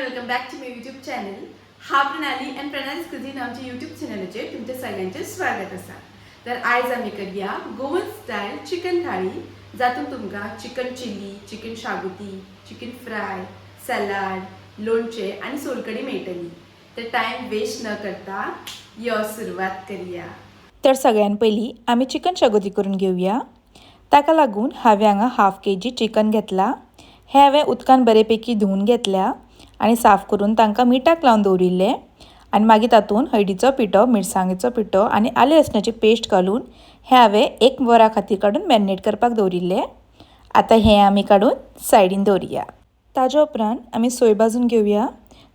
Welcome back to my YouTube channel. हा Pranali and Pranali's cuisine आमच्या YouTube चॅनलाचेर तुमच्या सगळ्यांचे स्वागत आसा. तर आयज आमी करया गोवन स्टायल चिकन थाळी, जातून तुमकां चिकन चिली, चिकन शागोती, चिकन फ्राय, सलाड, लोणचें आनी सोलकडी मेळटली. तर टायम वेस्ट न करता यो सुरवात करया. तर सगळ्यान पयलीं आमी चिकन शागोती करून घेवया. ताका लागून हांवें हांगा हाफ केजी चिकन घेतला. हें हांवें उदकान बरेपैकी धुवन घेतल्या आनी साफ करून तांकां मिठाक लावन दवरिल्लें. आनी मागीर तातूंत हळदीचो पिठो, मिरसांगेचो पिठो आनी आले लसणाची पेस्ट घालून हें हांवें 1 वरा खातीर काडून मॅरिनेट करपाक दवरिल्लें. आतां हें आमी काडून सायडीन दवरया. ताजे उपरांत आमी सोय भाजून घेवया.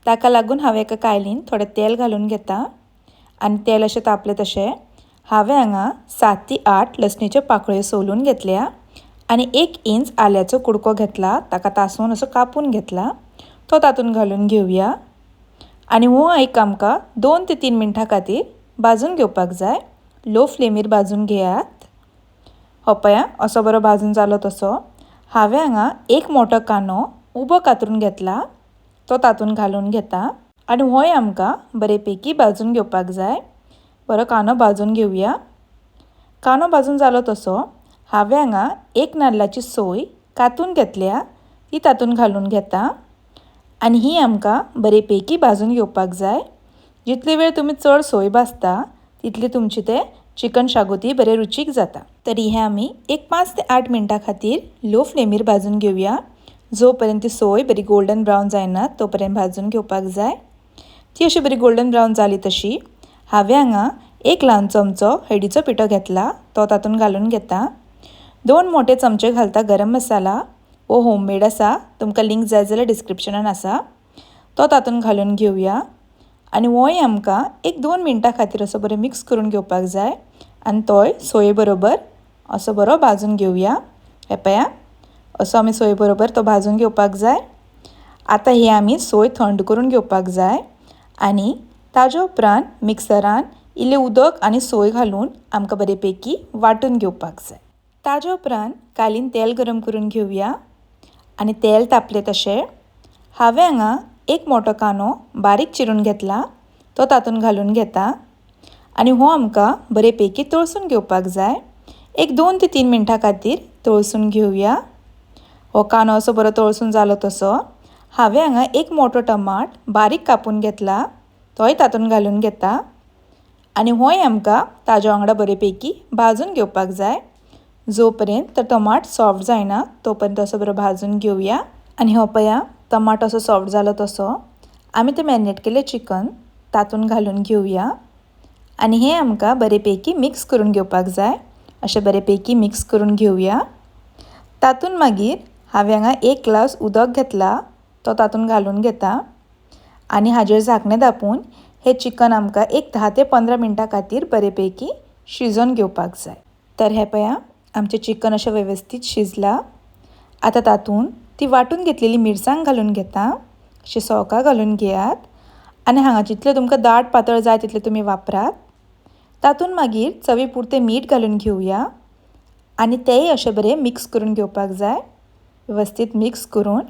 ताका लागून हांवें एका कायलीन थोडें तेल घालून घेता आनी तेल अशें तापलें तशें हांवें हांगा 7 ते 8 लसणेच्यो पाकळ्यो सोलून घेतल्या आनी 1 इंच आल्याचो कुडको घेतला. ताका तासोवन असो कापून घेतला. तो तातूंत घालून घेवया आनी हो एक आमकां 2 ते 3 मिनटां खातीर भाजून घेवपाक जाय. लो फ्लेमीर भाजून घेयात. हो पळया असो बरो भाजून जालो तसो. हांवें हांगा 1 मोठो कांदो उबो कातरून घेतला. तो तातूंत घालून घेता आनी होय आमकां बरेपैकी भाजून घेवपाक जाय. बरो कांदो भाजून घेवया. कांदो भाजून जालो तसो हांवें हांगा 1 नाल्लाची सोय कातून घेतल्या. ती तातूंत घालून घेता आनी ही आमकां बरेपैकी भाजून घेवपाक जाय. जितले वेळ तुमी चड सोय भाजता तितली तुमची तें चिकन शागोती बरें रुचीक जाता. तरी हें आमी 5 ते 8 मिनटां खातीर लो फ्लेमीर भाजून घेवया. जो पर्यंत ती सोय बरी गोल्डन ब्रावन जायना तो पर्यंत भाजून घेवपाक जाय. ती अशी बरी गोल्डन ब्रावन जाली तशी हांवें हांगा 1 ल्हान चमचो हळदीचो पिठो घेतला. तो तातूंत घालून घेता. 2 मोठे चमचे घालता गरम मसाला. हो होममेड आसा. तुमकां लिंक जाय जाल्यार डिस्क्रिप्शनान आसा. तो तातूंत घालून घेवया आनी होय आमकां 1-2 मिनटां खातीर असो बरो मिक्स करून घेवपाक जाय आनी तोय सोये बरोबर असो बरो भाजून घेवया. हे पळया असो आमी सोये बरोबर तो भाजून घेवपाक जाय. आतां ही आमी सोय थंड करून घेवपाक जाय आनी ताजे उपरांत मिक्सरान इल्लें उदक आनी सोय घालून आमकां बरेपैकी वांटून घेवपाक जाय. ताजे उपरांत कायलीन तेल गरम करून घेवया आनी तेल तापलें तशें हांवें हांगा 1 मोठो कांदो बारीक चिरून घेतला. तो तातूंत घालून घेता आनी हो आमकां बरेपैकी तळसून घेवपाक जाय. 2 ते 3 मिनटां खातीर तळसून घेवया. हो कांदो असो बरो तळसून जालो तसो हांवें हांगा 1 मोठो टमाट बारीक कापून घेतला. तोय तातूंत घालून घेता आनी होय आमकां ताजे वांगडा बरेपैकी भाजून घेवपाक जाय. जो पर्यंत तो टमाट सॉफ्ट जायना तो पर्यंत असो बरो भाजून घेवया. आनी हो पळया टमाट असो सॉफ्ट जालो तसो आमी तें मॅरिनेट केलें चिकन तातूंत घालून घेवया आनी हें आमकां बरेपैकी मिक्स करून घेवपाक जाय. अशें बरेपैकी मिक्स करून घेवया. तातूंत मागीर हांवें हांगा 1 ग्लास उदक घेतला. तो तातूंत घालून घेता आनी हाजेर झांकणें धापून हें चिकन आमकां 10 ते 15 मिनटां खातीर बरेपैकी शिजोवन घेवपाक जाय. तर हें पळया आमचें चिकन अशें वेवस्थीत शिजलां. आतां तातूंत ती वांटून घेतलेली मिरसांग घालून घेता. अशी सोवकां घालून घेयात आनी हांगा जितलें तुमकां दाट पातळ जाय तितलें तुमी वापरात. तातूंत मागीर चवी पुरतें मीठ घालून घेवया आनी तेंय अशें बरें मिक्स करून घेवपाक जाय. वेवस्थीत मिक्स करून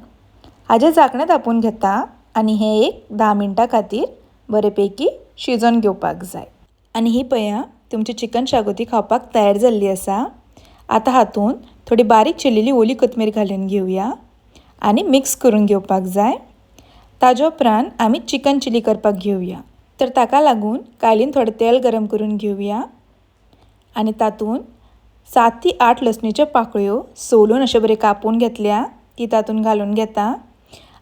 हाजें झांकणें धापून घेता आनी हें 10 मिनटां खातीर बरेपैकी शिजोवन घेवपाक जाय. आनी ही पळया तुमची चिकन शागोती खावपाक तयार जाल्ली आसा. आतां हातूंत थोडी बारीक चिरलेली ओली कोथमीर घालून घेवया आनी मिक्स करून घेवपाक जाय. ताजे उपरांत आमी चिकन चिली करपाक घेवया. तर ताका लागून कायलीन थोडें तेल गरम करून घेवया आनी तातूंत 7 ते 8 लसणेच्यो पाकळ्यो सोलून अशें बरें कापून घेतल्या. ती तातूंत घालून घेता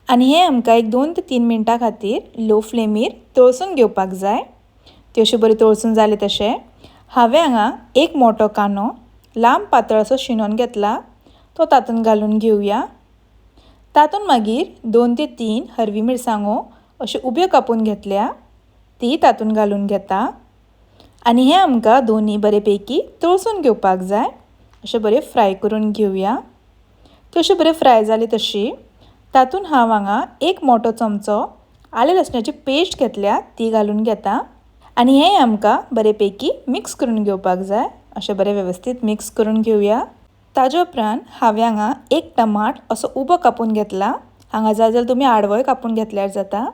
आनी हें आमकां 2 ते 3 मिनटां खातीर लो फ्लेमीर तळसून घेवपाक जाय. त्यो अश्यो बऱ्यो तळसून जाले तशें हांवें हांगा 1 मोठो कांदो लांब पातळ असो शिनोवन घेतला. तो तातूंत घालून घेवया. तातूंत मागीर 2 ते 3 हरवी मिरसांगो अश्यो उब्यो कापून घेतल्या. ती तातूंत घालून घेता आनी हें आमकां दोनी बरेपैकी तळसून घेवपाक जाय. अशें बरें फ्राय करून घेवया. त्यो अश्यो बरें फ्राय जाली तशी तातूंत हांव हांगा 1 मोठो चमचो आले लसणाची पेस्ट घेतल्या. ती घालून घेता आनी हें आमकां बरेपैकी मिक्स करून घेवपाक जाय. अशें बरें वेवस्थीत मिक्स करून घेवया. ताजे उपरांत हांवें हांगा 1 टमाट असो उबो कापून घेतला. हांगा जाय जाल्यार तुमी आडवोय कापून घेतल्यार जाता.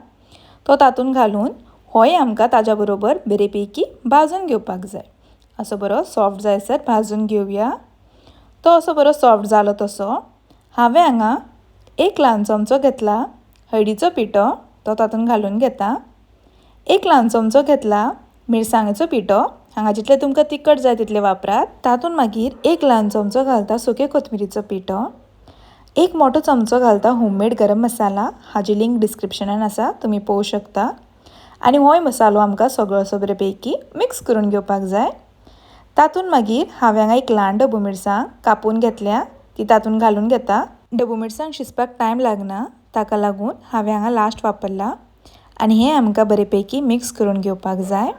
तो तातूंत घालून होय आमकां ताज्या बरोबर बरे पैकी भाजून घेवपाक जाय. असो बरो सॉफ्ट जायसर भाजून घेवया. तो असो बरो सॉफ्ट जालो तसो हांवें हांगा 1 ल्हान चमचो घेतला हळदीचो पिठो, तो तातूंत घालून घेता. 1 ल्हान चमचो घेतला मिरसांगेचो पिठो, हांगा जितले तुमकां तिखट जाय तितले वापरात. तातूंत मागीर 1 ल्हान चमचो घालता सुके कोथमिरीचो पिठो. 1 मोठो चमचो घालता होममेड गरम मसाला, हाजी लिंक डिस्क्रिप्शनान आसा, तुमी पळोवंक शकता. आनी होय मसालो आमकां सगळो असो बरे पैकी मिक्स करून घेवपाक जाय. तातूंत मागीर हांवें हांगा 1 ल्हान डबू मिरसांग कापून घेतल्या, ती तातूंत घालून घेता. डबू मिरसांग शिजपाक टायम लागना, ताका लागून हांवें हांगा लास्ट वापरला. आनी हें आमकां बरे पैकी मिक्स करून घेवपाक जाय.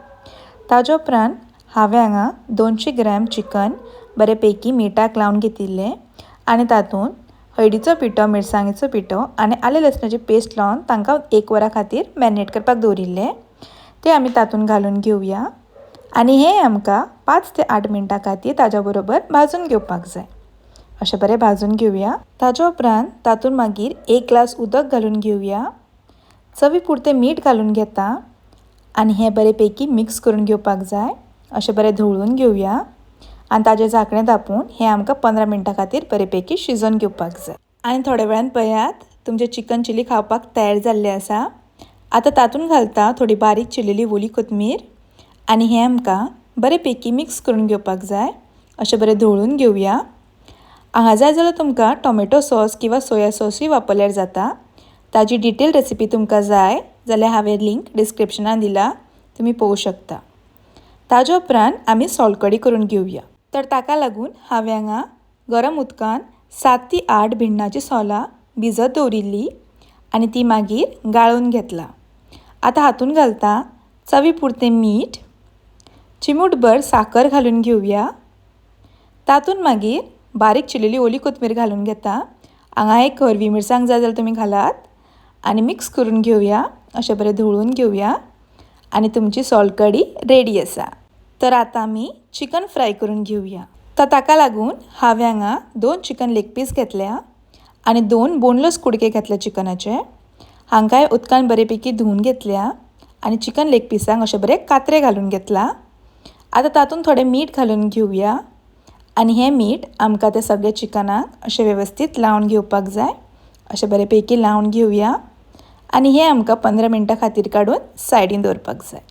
ताजे उपरांत हांवें हांगा 200 ग्रॅम चिकन बरे पैकी मिठाक लावन घेतिल्लें आनी तातूंत हळदीचो पिठो, मिरसांगेचो पिठो आनी आले लसणाची पेस्ट लावन तांकां 1 वरा खातीर मॅरिनेट करपाक दवरिल्लें. तें आमी तातूंत घालून घेवया. आनी हें आमकां 5 ते 8 मिनटां खातीर ताज्या बरोबर भाजून घेवपाक जाय. अशें बरें भाजून घेवया. ताजे उपरांत तातूंत मागीर 1 ग्लास उदक घालून घेवया. चवी पुरतें मीठ घालून घेता आनी हें बरे पैकी मिक्स करून घेवपाक जाय. अशें बरें धवळून घेवया आनी ताजें धांकणें धांपून हें आमकां 15 मिनटां खातीर बरे पैकी शिजोवन घेवपाक जाय. आनी थोड्या वेळान पळयात तुमचें चिकन चिली खावपाक तयार जाल्लें आसा. आतां तातूंत घालता थोडी बारीक चिरलेली ओली कोथमीर आनी हें आमकां बरे पैकी मिक्स करून घेवपाक जाय. अशें बरें धवळून घेवया. हांगा जाय जाल्यार तुमकां टोमॅटो सॉस किंवा सोया सॉसूय वापरल्यार जाता. ताजी डिटेल रेसिपी तुमकां जाय जाल्यार हांवें लिंक डिस्क्रिप्शनान दिला, तुमी पळोवंक शकता. ताजे उपरांत आमी सोलकडी करून घेवया. तर ताका लागून हांवें हांगा गरम उदकान 7 ते 8 भिण्णाची सोलां भिजत दवरिल्लीं आनी ती मागीर गाळून घेतला. आतां हातूंत घालता चवी पुरतें मीठ, चिमूटभर साखर घालून घेवया. तातूंत मागीर बारीक चिरलेली ओली कोथमीर घालून घेता. हांगा 1 हरवी मिरसांग जाय जाल्यार तुमी घालात आनी मिक्स करून घेवया. अशें बरें धवळून घेवया आनी तुमची सोलकडी रेडी आसा. तर आतां आमी चिकन फ्राय करून घेवया. तर ताका लागून हांवें हांगा 2 चिकन लेग पीस घेतल्या आनी 2 बोनलेस कुडके घेतल्या चिकनाचे. हांकांय उदकान बरे पैकी धुवन घेतल्या आनी चिकन लेग पिसांक अशें बरें कात्रे घालून घेतला. आतां तातूंत थोडें मीठ घालून घेवया आनी हें मीठ आमकां तें सगळें चिकनाक अशें वेवस्थीत लावन घेवपाक जाय. अशें बरे पैकी लावन घेवया आनी हें आमकां 15 मिनटां खातीर काडून सायडीन दवरपाक जाय.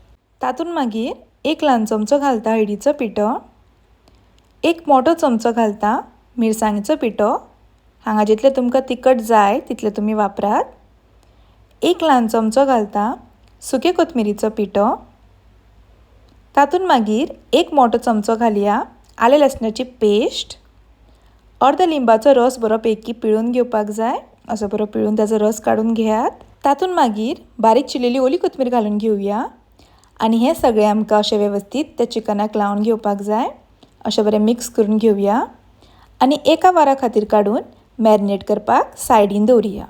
तातूंत मागीर 1 ल्हान चमचो घालता हळदीचो पिठो, 1 मोठो चमचो घालता मिरसांगेचो पिठो, हांगा जितले तुमकां तिखट जाय तितले तुमी वापरात. 1 ल्हान चमचो घालता सुके कोथमिरीचो पिठो. तातूंत मागीर 1 मोठो चमचो घालया आले लसणाची पेस्ट. अर्द लिंबाचो रस बरो पैकी पिळून घेवपाक जाय. असो बरो पिळून ताचो रस काडून घेयात. तातूंत मागीर बारीक चिरलेली ओली कोथमीर घालून घेवया आनी हें सगळें आमकां अशें वेवस्थीत त्या चिकनाक लावन घेवपाक जाय. अशें बरें मिक्स करून घेवया आनी 1 वरा खातीर काडून मॅरिनेट करपाक सायडीन दवरया.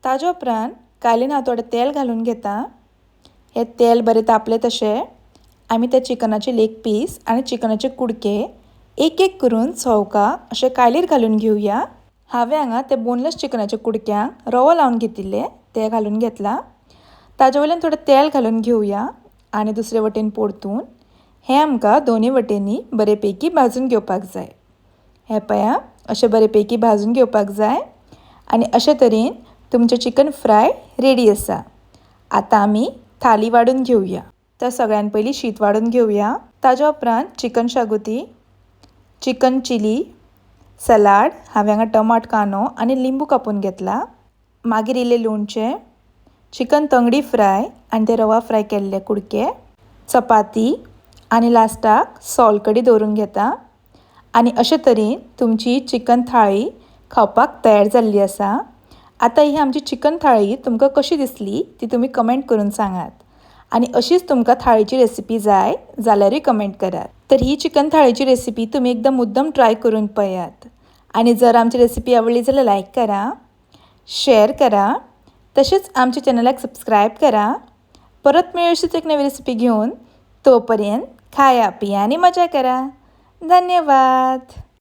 ताजे उपरांत कायलीन हांव थोडें तेल घालून घेता. हें तेल बरें तापलें तशें आमी त्या चिकनाचे लेग पीस आनी चिकनाचे कुडके एक करून चवका अशें कायलीर घालून घेवया. हांवें हांगा ते बोनलेस चिकनाच्या कुडक्यांक रवो लावन घेतिल्ले ते घालून घेतला. ताजे वयल्यान थोडें तेल घालून घेवया आनी दुसरे वटेन परतून हें आमकां दोनी वटेनी बरे पैकी भाजून घेवपाक जाय. हें पळया अशें बरे पैकी भाजून घेवपाक जाय आनी अशे तरेन तुमचें चिकन फ्राय रेडी आसा. आतां आमी थाली वाडून घेवया. तर सगळ्यान पयलीं शीत वाडून घेवया. ताजे उपरांत चिकन शागोती, चिकन चिली, सलाड, हांवें हांगा टमाट, कांदो आनी लिंबू कापून घेतला. मागीर इल्लें लोणचें, चिकन तंगडी फ्राय आनी ते रवा फ्राय केल्ले कुडके, चपाती आनी लास्टाक सोलकडी दवरून घेता. आनी अशे तरेन तुमची चिकन थाळी खावपाक तयार जाल्ली आसा. आतां ही आमची चिकन थाळी तुमकां कशी दिसली ती तुमी कमेंट करून सांगात. आनी अशीच तुमकां थाळीची रेसिपी जाय जाल्यारूय कमेंट करात. तर ही चिकन थाळीची रेसिपी तुमी एकदम मुद्दम ट्राय करून पळयात. आनी जर आमची रेसिपी आवडली जाल्यार लायक करा, शेअर करा, तशेंच आमच्या चॅनलाक सबस्क्रायब करा. परत मेळ्यो अशीच एक नवी रेसिपी घेवन. तोपर्यंत खाया पिया आनी मजा करा. धन्यवाद.